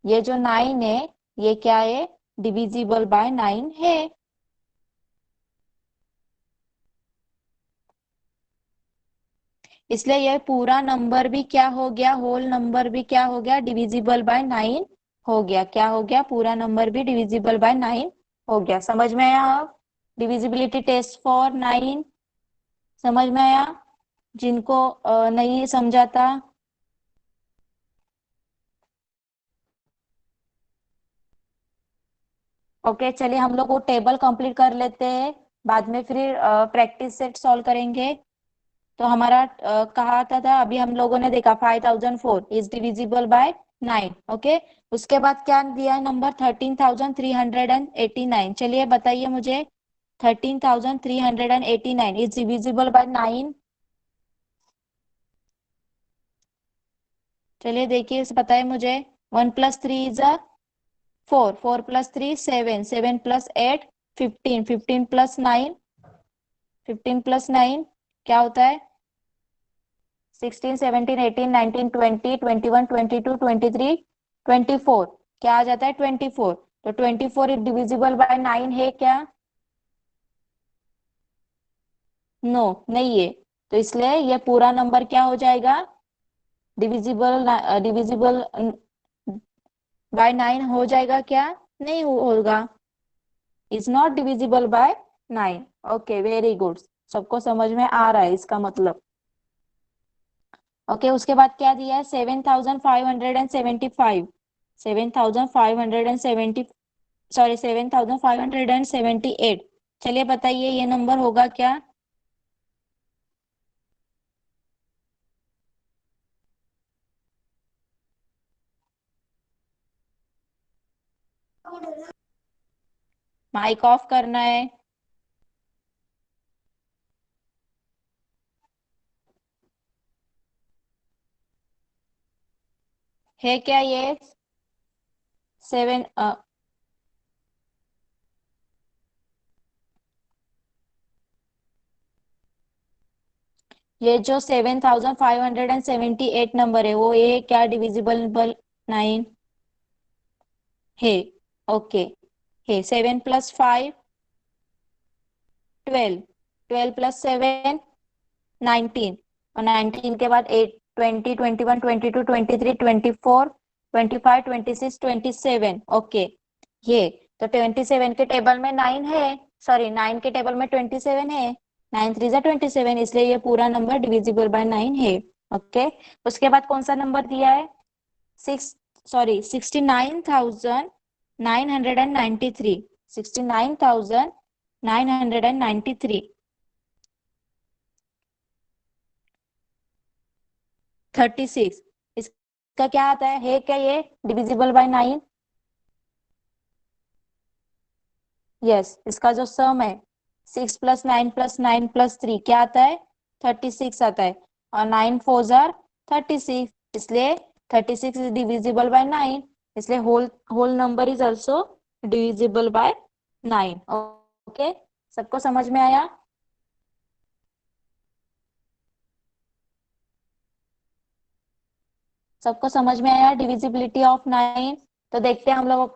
ये जो 9 है ये क्या है, डिविजिबल बाय 9 है। इसलिए यह पूरा नंबर भी क्या हो गया, होल नंबर भी क्या हो गया, डिविजिबल बाय 9 हो गया। क्या हो गया, पूरा नंबर भी डिविजिबल बाय 9 हो गया। समझ में आया? अब डिविजिबिलिटी टेस्ट फॉर 9 समझ में आया? जिनको नहीं समझा था, ओके, चलिए हम लोग वो टेबल कंप्लीट कर लेते हैं, बाद में फिर प्रैक्टिस सेट सॉल्व करेंगे। तो हमारा कहा था अभी हम लोगों ने देखा 5004 इज डिविजिबल बाय 9। ओके, उसके बाद क्या दिया है नंबर, 13389। चलिए बताइए मुझे, 13389 इज डिविजिबल बाय 9। चलिए देखिए, बताइए मुझे। 1 + 3 इज 4, 4 + 3 7, 7 + 8 15, 15 + 9, 15 + 9 क्या होता है, 16 17 18 19 20 21 22 23 24, क्या आ जाता है, 24। तो 24 डिविजिबल बाय 9 है क्या, नो, नहीं है। तो इसलिए ये पूरा नंबर क्या हो जाएगा, डिविजिबल डिविजिबल बाय 9 हो जाएगा क्या, नहीं होगा, is not divisible by 9। Okay, very good, सबको समझ में आ रहा है इसका मतलब। ओके, उसके बाद क्या दिया है, 7575, 7570, सॉरी 7578। चलिए बताइए ये नंबर होगा क्या, माइक ऑफ करना है क्या ये, 7, ये जो 7578 नंबर है वो ये क्या, डिविजिबल 9 है। ओके, है 7 + 5 12, 12 + 7 19, और 19 के बाद 8, 20, 21, 22, 23, 24, 25, 26, 27। ओके, ये तो 27 के टेबल में 9 है, सॉरी 9 के टेबल में 27 है। 9 3 27, इसलिए ये पूरा नंबर डिविजिबल बाय 9 है। ओके, उसके बाद कौन सा नंबर दिया है? 69,993, 69,993, 36। इसका क्या आता है क्या ये डिविजिबल बाय 9? यस, इसका जो सम है 6 + 9 + 9 + 3 क्या आता है? 36 आता है, और 9 4 जार 36, इसलिए 36 इज डिविजिबल बाय 9, इसलिए whole whole number is also divisible by 9। Okay, सबको समझ में आया? सबको समझ में आया डिविजिबिलिटी ऑफ 9? तो देखते हैं हम लोगों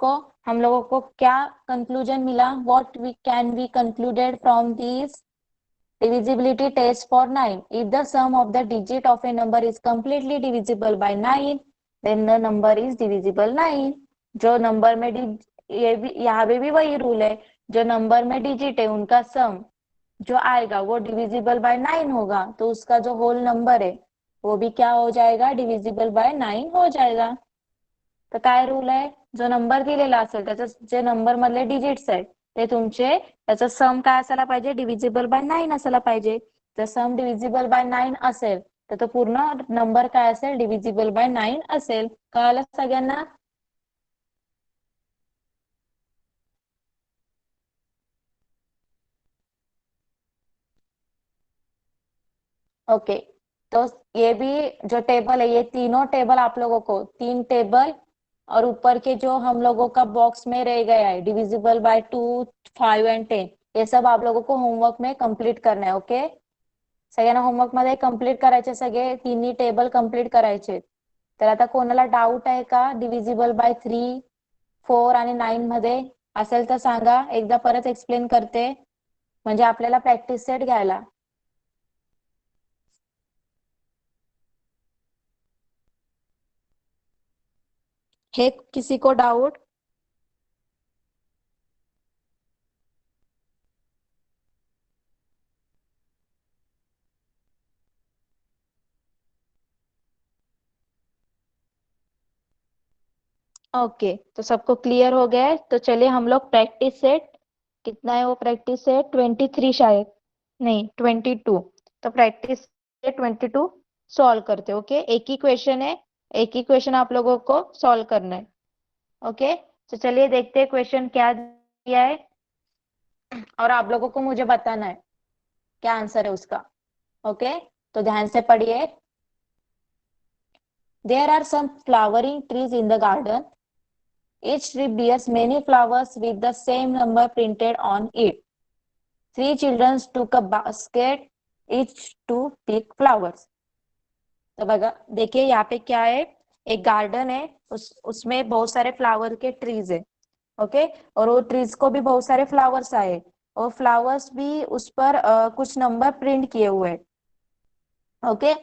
को क्या कंक्लूजन मिला। What we can be concluded from this divisibility test for 9. If the sum of the digit of a number is completely divisible by 9, then the number is divisible 9. जो नंबर में ये भी यहाँ पे भी वही रूल है, जो नंबर में डिजिट है उनका सम जो आएगा वो डिविजिबल बाय 9 होगा, तो उसका जो होल नंबर है वो भी क्या हो जाएगा? डिविजिबल बाय 9 हो जाएगा। तर काय रूल आहे? जो नंबर दिलेला असेल त्याचं जे नंबर मधले डिजिट्स आहेत ते तुमचे त्याचा सम काय असायला पाहिजे? डिव्हिजिबल बाय 9 असायला पाहिजे। जर सम डिव्हिजिबल बाय 9 असेल तर तो पूर्ण नंबर काय असेल? डिव्हिजिबल बाय 9 असेल। कळालं सगळ्यांना? ओके, तो ये भी जो टेबल है, ये तीनों टेबल आप लोगों को, 3 टेबल और ऊपर के जो हम लोगों का बॉक्स में रह गया है डिविजिबल बाय 2, 5 एंड 10, ये सब आप लोगों को होमवर्क में कंप्लीट करना है। ओके, सगळ्यांना होमवर्क मध्ये कंप्लीट करायचे, सगळे तिन्ही टेबल कंप्लीट करायचे। तर आता कोणाला डाऊट आहे का डिव्हिजिबल बाय 3, 4 आणि 9 मध्ये? असेल तर सांगा, एकदा परत एक्सप्लेन करते म्हणजे आपल्याला प्रॅक्टिस सेट घ्यायला। है किसी को डाउट? ओके, तो सबको क्लियर हो गया है। तो चलिए हम लोग प्रैक्टिस सेट, कितना है वो प्रैक्टिस सेट? 23 शायद, नहीं 22। तो प्रैक्टिस सेट 22 सॉल्व करते। ओके, एक ही क्वेश्चन है, एक ही क्वेश्चन आप लोगों को सॉल्व करना है। ओके, तो चलिए देखते हैं क्वेश्चन क्या दिया है, और आप लोगों को मुझे बताना है क्या आंसर है उसका। ओके, तो ध्यान से पढ़िए। There are some flowering trees in the garden. Each tree bears many flowers with the same number printed on it. 3 children took a basket each to pick flowers. तो बघा, देखिए यहाँ पे क्या है, एक गार्डन है, उसमें बहुत सारे फ्लावर के ट्रीज है। ओके, और वो ट्रीज को भी बहुत सारे फ्लावर्स आए, और फ्लावर्स भी उस पर कुछ नंबर प्रिंट किए हुए हैं। ओके,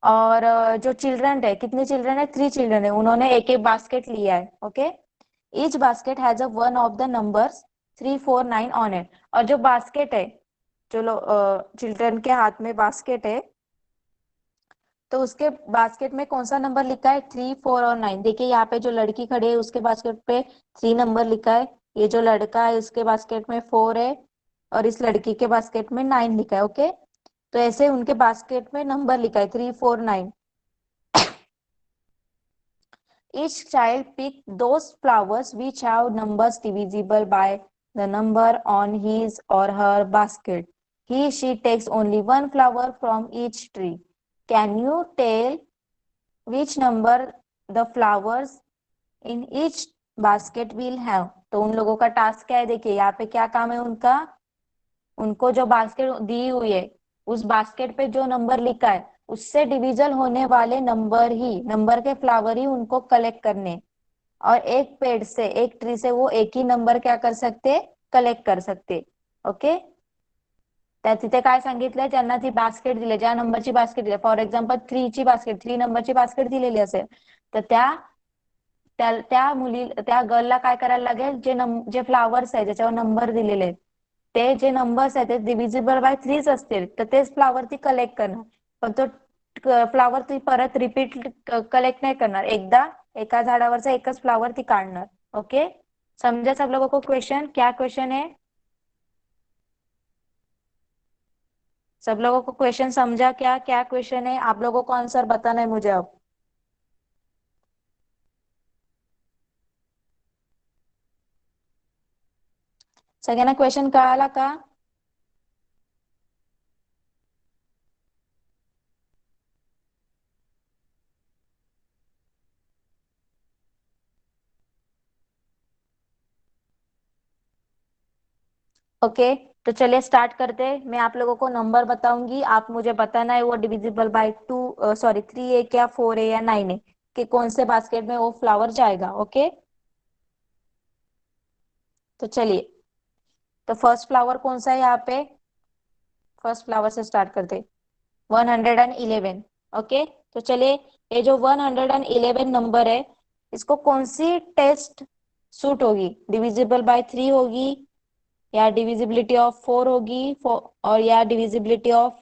और जो चिल्ड्रन है, कितने चिल्ड्रन है? 3 चिल्ड्रन है, उन्होंने एक एक बास्केट लिया है। Okay, each basket has a one of the numbers 3, 4, 9 on it. और जो बास्केट है, जो चिल्ड्रन के हाथ में बास्केट है, तो उसके बास्केट में कौन सा नंबर लिखा है? 3, 4 और 9। देखिए यहाँ पे जो लड़की खड़ी है उसके बास्केट पे 3 नंबर लिखा है, ये जो लड़का है उसके बास्केट में 4 है, और इस लड़की के बास्केट में 9 लिखा है। ओके, तो ऐसे उनके बास्केट में नंबर लिखा है 3, 4, 9। Each child pick those flowers which have numbers divisible by the number on his or her basket. She takes only one flower from each tree. Can you tell which number the flowers in each basket will have? तो उन लोगों का टास्क क्या है? देखिए यहाँ पे क्या काम है उनका, उनको जो बास्केट दी हुई है उस बास्केट पे जो नंबर लिखा है उससे डिविजल होने वाले नंबर के फ्लावर ही उनको कलेक्ट करने, और एक पेड़ से, एक ट्री से वो एक ही नंबर क्या कर सकते? कलेक्ट कर सकते। ओके, तिथे काय सांगितलंय, ज्यांना ती बास्केट दिली, ज्या नंबरची बास्केट दिली, फॉर एक्झाम्पल 3ची बास्केट, 3 नंबरची बास्केट दिलेली असेल, तर त्या त्या त्या मुली त्या गर्लला काय करायला लागेल, जे फ्लावर्स आहे ज्याच्यावर नंबर दिलेले आहेत, ते जे नंबर्स आहेत ते डिव्हिजिबल बाय 3 असतील, तर तेच फ्लावर ती कलेक्ट करणार. पण तो फ्लावर ती परत रिपीट कलेक्ट नाही करणार, एकदा एका झाडावरचा एकच फ्लावर ती काढणार. ओके, समझा सब लोगों को क्वेश्चन? क्या क्वेश्चन है? सब लोगों को क्वेश्चन समझा? क्या क्या क्वेश्चन है? आप लोगों को आंसर बताना है मुझे अब। सगळ्यांना क्वेश्चन कळाला का? ओके, तो चलिए स्टार्ट करते हैं। मैं आप लोगों को नंबर बताऊंगी, आप मुझे बताना है वो डिविजिबल बाय 3 है क्या, 4 है या 9 है, कि कौन से बास्केट में वो फ्लावर जाएगा। ओके, तो चलिए, तो फर्स्ट फ्लावर कौन सा है यहाँ पे? फर्स्ट फ्लावर से स्टार्ट करते, 111। ओके, तो चलिए, ये जो 111 नंबर है, इसको कौन सी टेस्ट सूट होगी? डिविजिबल बाय 3 होगी, या डिविजिबिलिटी ऑफ 4 होगी, और या डिविजिबिलिटी ऑफ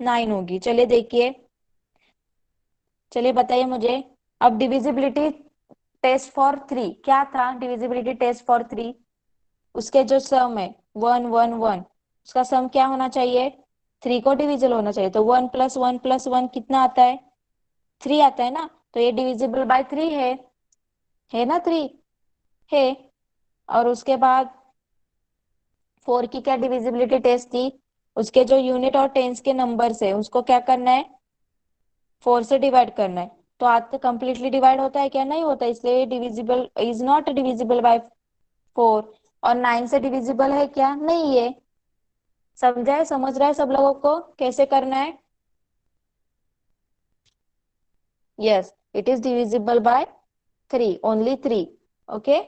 9 होगी? चलिए देखिए, चलिए बताइए मुझे। अब डिविजिबिलिटी टेस्ट फॉर 3 क्या था? डिविजिबिलिटी टेस्ट फॉर 3, उसके जो सम है 111, उसका सम क्या होना चाहिए? 3 को डिविजिबल होना चाहिए। तो 1 + 1 + 1 कितना आता है? 3 आता है ना। तो ये डिविजिबल बाय 3 है ना? 3 है। और उसके बाद 4 की क्या डिविजिबिलिटी टेस्ट थी? उसके जो यूनिट और टेंस के नंबर्स है उसको क्या करना है? 4 से डिवाइड करना है। तो आज तो कम्प्लीटली डिवाइड होता है क्या? नहीं होता, इसलिए divisible is not divisible by 4। और 9 से डिविजिबल है क्या? नहीं है। समझा है? समझ रहा है सब लोगों को कैसे करना है? Yes, it is divisible by 3, only 3। Okay,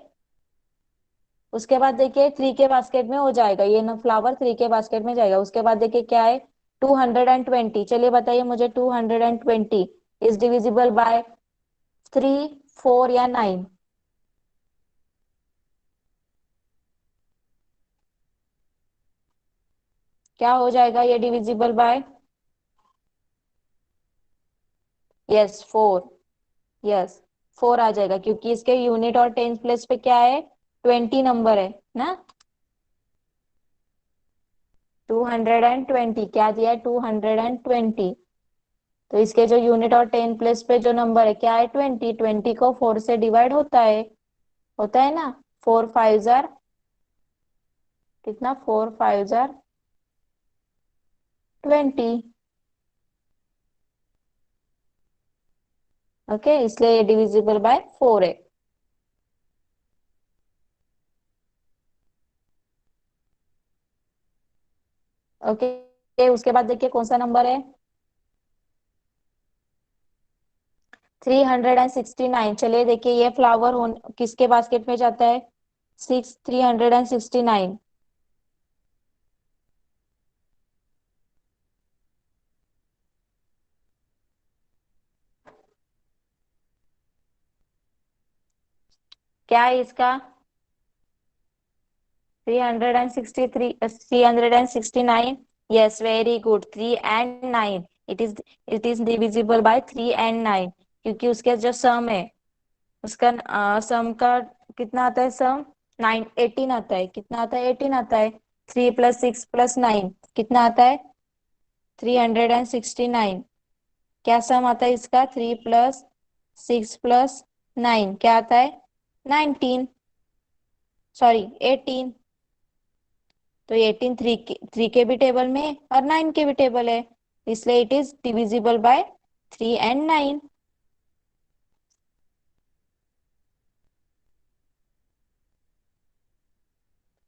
उसके बाद देखिए 3 के बास्केट में हो जाएगा, ये ना फ्लावर 3 के बास्केट में जाएगा। उसके बाद देखिए क्या है, 220। चलिए बताइए मुझे, 220 इज डिविजिबल बाय 3, 4 या 9? क्या हो जाएगा ये डिविजिबल बाय? यस, 4। यस, 4 आ जाएगा, क्योंकि इसके यूनिट और टेंस प्लेस पे क्या है? 20 नंबर है ना। 220 क्या दिया है? 220। तो इसके जो यूनिट और टेन प्लेस पे जो नंबर है क्या है? 20। 20 को 4 से डिवाइड होता है ना। 4 5 जार कितना? 4 5 जार 20। ओके, इसलिए ये डिविजिबल बाय 4 है। ओके, उसके बाद देखिए कौन सा नंबर है? 369। चलिए देखिए, ये फ्लावर किसके बास्केट में जाता है? 369। क्या है इसका? 369। yes, very good, 3 and 9, it is divisible by 3 and 9, क्योंकि उसके जो सम है, उसका सम का कितना आता है? सम 18 आता है। कितना आता है? 18 आता है। 3 + 6 + 9 कितना आता है? 369। क्या सम आता है इसका? 3 + 6 + 9 क्या आता है? 19, सॉरी 18। तो 18 3 के भी टेबल में है और 9 के भी टेबल है, इसलिए it is divisible by 3 and 9।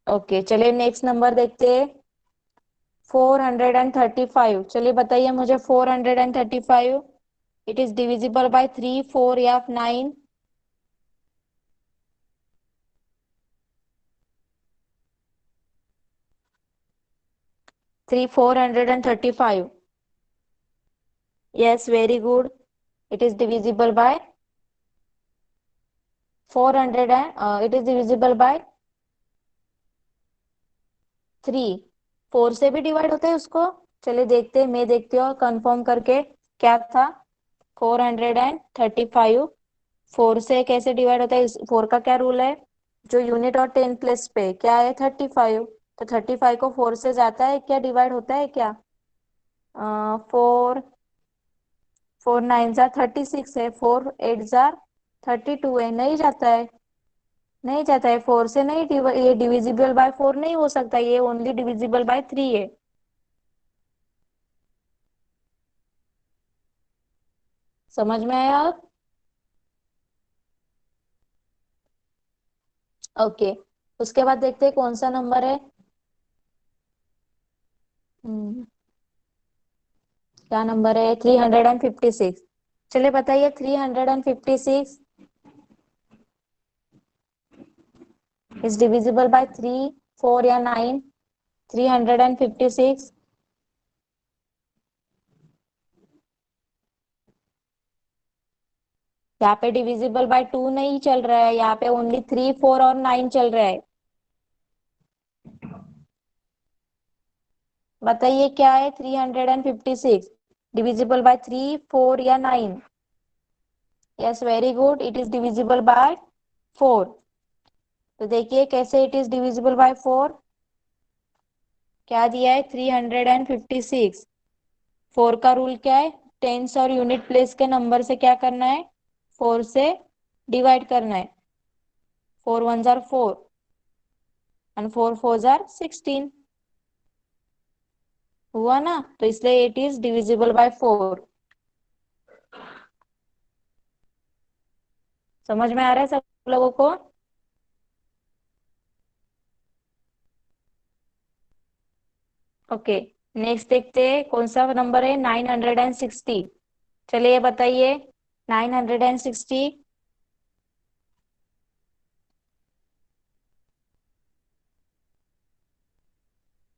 Okay, चलिए नेक्स्ट नंबर देखते हैं, 435। चलिए बताइए मुझे, 435 इट इज डिविजिबल बाय 3, 4 या 9? 435. Yes, very good. It is divisible by 400 and it is divisible by 3। 4 से भी डिवाइड होता है उसको। चलिए देखते हैं, मैं देखती हूँ कंफर्म करके क्या था। 435 4 से कैसे डिवाइड होता है, इस 4 का क्या रूल है, जो यूनिट और 10 प्लेस पे क्या है 35। तो 35 को 4 से जाता है क्या, डिवाइड होता है क्या? 4 4 9 जार 36 है, 4 8 जार 32 है, नहीं जाता है, नहीं जाता है 4 से नहीं ये डिविजिबल बाय 4 नहीं हो सकता, ये ओनली डिविजिबल बाय 3 है। समझ में आया अब? ओके, उसके बाद देखते हैं कौन सा नंबर है। हम्म, क्या नंबर है? 356। चलिए बताइए 356 इज डिविजिबल बाय 3, 4 या 9? 356 यहाँ पे डिविजिबल बाय 2 नहीं चल रहा है, यहाँ पे ओनली 3, 4 और 9 चल रहा है। बताइए क्या है 356 डिविजिबल बाय 3, 4 या 9? Yes, very good, it is divisible by 4। तो देखिए कैसे इट इज डिविजिबल बाय 4। क्या दिया है 356। 4 का रूल क्या है, टेंस और यूनिट प्लेस के नंबर से क्या करना है, 4 से डिवाइड करना है। 4 1 जार 4 एंड 4 4 जार 16 हुआ ना, तो इसलिए इट इज डिविजिबल बाय 4। समझ में आ रहा है सब लोगों को? ओके, नेक्स्ट देखते हैं कौन सा नंबर है, 960। चलिए बताइए 960।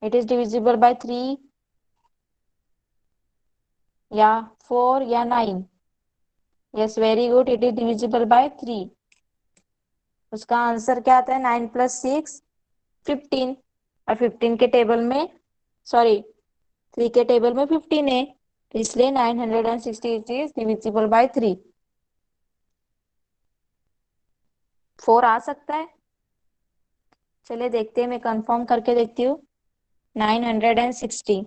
इट इज डिविजिबल बाय 3 या 4 या 9? Yes, very good, it is divisible by 3। उसका आंसर क्या आता है, 9 प्लस 6 15। और 15 के टेबल में, सॉरी 3 के टेबल में 15 है, तो इसलिए 960 इज डिविजिबल बाय 3। 4 आ सकता है, चलिए देखते हैं, मैं कंफर्म करके देखती हूँ। 960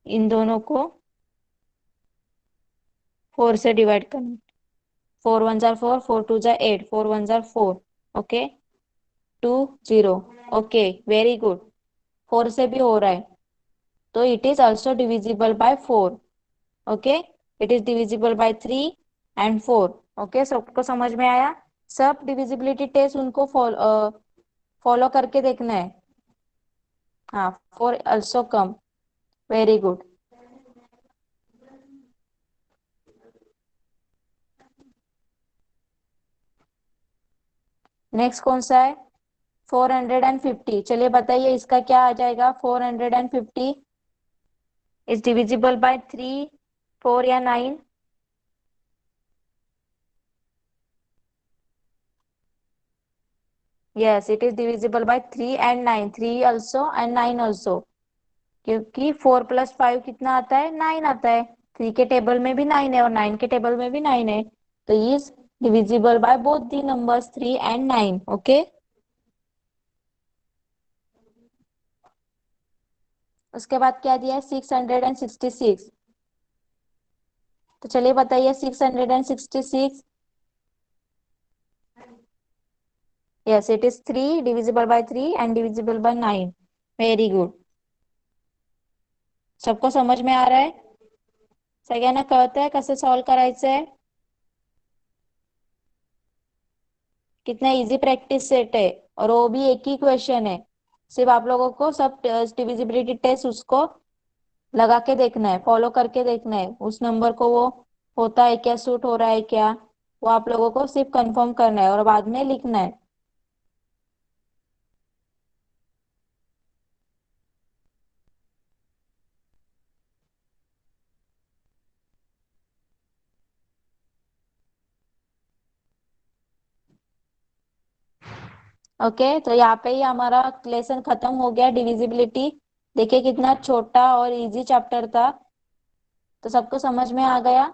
इन दोनों को 4 से डिवाइड करना। 4 1 jar 4, 4 2 jar 8, 4 1 jar 4। Okay, 2 0। Okay, very good, 4 से भी हो रहा है, तो it is also divisible by 4। Okay, it is divisible by 3 and 4। Okay, सबको समझ में आया? सब डिविजिबिलिटी टेस्ट उनको फॉलो करके देखना है। हाँ, 4 also come, very good. Next कौन सा है, 450। चलिए बताइए इसका क्या आ जाएगा, 450 इज डिविजिबल बाय 3, 4 या 9? Yes, it is divisible by 3 and 9, 3 also and 9 also, क्योंकि 4 प्लस 5 कितना आता है, 9 आता है। 3 के टेबल में भी 9 है और 9 के टेबल में भी 9 है, तो is divisible by both the numbers 3 and 9। Okay, उसके बाद क्या दिया है 666। तो चलिए बताइए 666। Yes, it is 3 divisible by 3 and divisible by 9। Very good, सबको समझ में आ रहा है? सगळ्यांना कळतंय कसं सॉल्व करायचं है? कितना इजी प्रैक्टिस सेट है, और वो भी एक ही क्वेश्चन है। सिर्फ आप लोगों को सब डिविजिबिलिटी टेस्ट उसको लगा के देखना है, फॉलो करके देखना है, उस नंबर को वो होता है क्या, सूट हो रहा है क्या, वो आप लोगों को सिर्फ कंफर्म करना है और बाद में लिखना है। ओके, तो यहाँ पे ही हमारा लेसन खत्म हो गया, डिविजिबिलिटी। देखिए कितना छोटा और इजी चैप्टर था। तो सबको समझ में आ गया?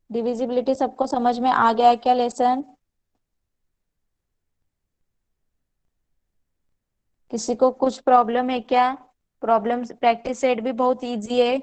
डिविजिबिलिटी सबको समझ में आ गया क्या लेसन? किसी को कुछ प्रॉब्लम है क्या? प्रॉब्लम, प्रैक्टिस सेट भी बहुत इजी है।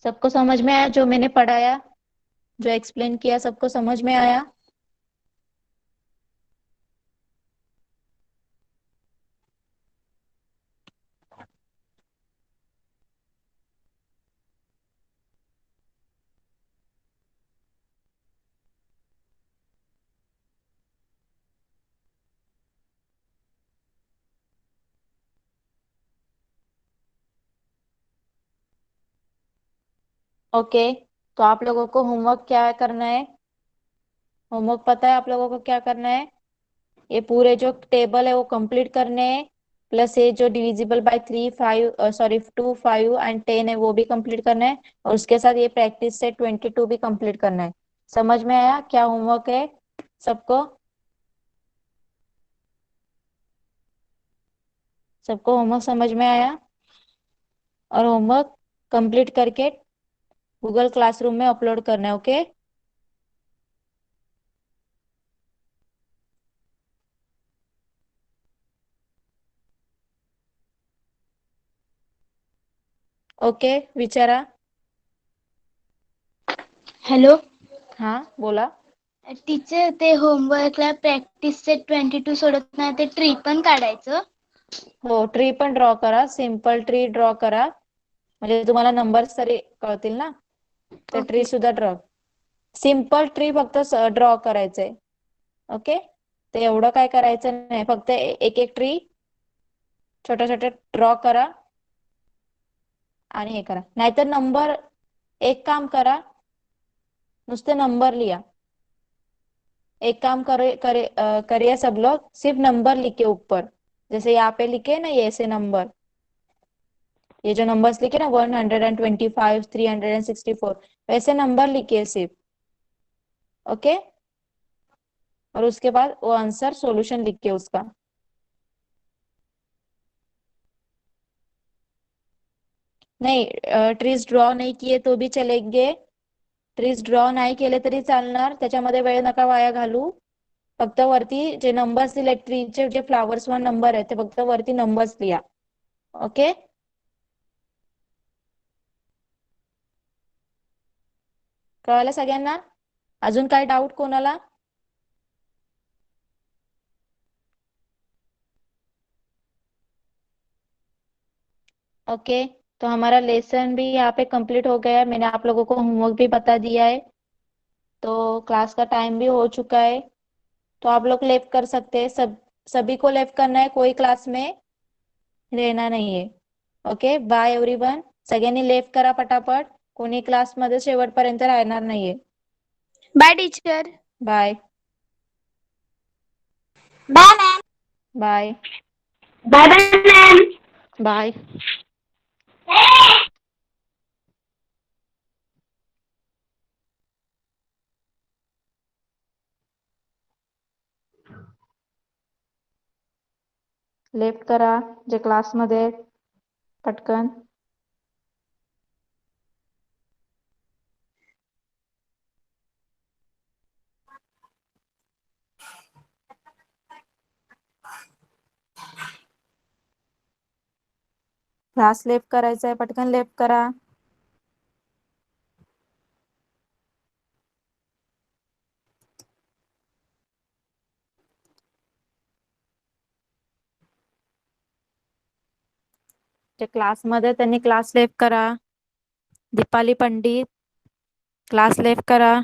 सबको समझ में आया जो मैंने पढ़ाया, जो एक्सप्लेन किया, सबको समझ में आया? ओके, तो आप लोगों को होमवर्क क्या करना है? होमवर्क पता है आप लोगों को क्या करना है? ये पूरे जो टेबल है वो कंप्लीट करने हैं, प्लस ये जो डिविजिबल बाय 3, 5, सॉरी 2, 5 एंड 10 है वो भी कंप्लीट करना है। और उसके साथ ये प्रैक्टिस से 22 भी कंप्लीट करना है। समझ में आया क्या होमवर्क है सबको? सबको होमवर्क समझ में आया? और होमवर्क कंप्लीट करके गूगल क्लासरूम में अपलोड करना है। ओके। ओके विचारा। हॅलो हाँ बोला। टीचर, ते होमवर्कला प्रॅक्टिस सेट 22 सोडत नाही ते ट्री पण काढायचं. हो, ट्री पण ड्रॉ करा, सिंपल ट्री ड्रॉ करा, म्हणजे तुम्हाला नंबर्स तरी कळतील ना. तर ट्री ओके सुद्धा ड्रॉ, सिंपल ट्री फक्त ड्रॉ करायचंय. ओके, तर एवढं काय करायचं नाही, फक्त एक एक ट्री छोटा छोटा ड्रॉ करा आणि हे करा. नाहीतर नंबर, एक काम करा, नुसते नंबर लिहा. एक काम करिए सब लोग, सिर्फ नंबर लिखे ऊपर. जैसे यहाँ पे लिखे ना ये ऐसे नंबर, ये जो नंबर्स लिखे ना 125, 364, वैसे नंबर लिखिए सिर्फ। ओके, और उसके बाद वो आंसर सॉल्यूशन लिखिए उसका। नाही, ट्रीज ड्रॉ नाही किए तो भी चलेंगे. ट्रीज ड्रॉ नाही केले तरी चालणार, त्याच्यामध्ये वेळ नका वाया घालू. फक्त वरती जे नंबर्स दिले ट्रीचे, जे फ्लावर्स वर नंबर आहे ते फक्त वरती नंबर्स लिहा. ओके, कळलं सगळ्यांना? अजून काय डाऊट कोणाला? ओके, तो हमारा लेसन भी यहाँ पे कंप्लीट हो गया है। मैंने आप लोगों को होमवर्क भी बता दिया है। तो क्लास का टाइम भी हो चुका है, तो आप लोग लेफ्ट कर सकते हैं। सभी को लेफ्ट करना है, कोई क्लास में रहना नाही आहे. Okay, bye everyone. सगळ्यांनी लेफ्ट करा पटापट, कोणी क्लासमध्ये शेवटपर्यंत राहणार नाहीये. Bye teacher. Bye bye ma'am. Bye bye bye ma'am. Bye. Left करा जे क्लासमध्ये आहेत, पटकन. क्लास लेफ्ट करायचा आहे, पटकन लेफ्ट करा. जे क्लासमध्ये त्यांनी क्लास लेफ्ट करा. दीपाली पंडित, क्लास लेफ्ट करा.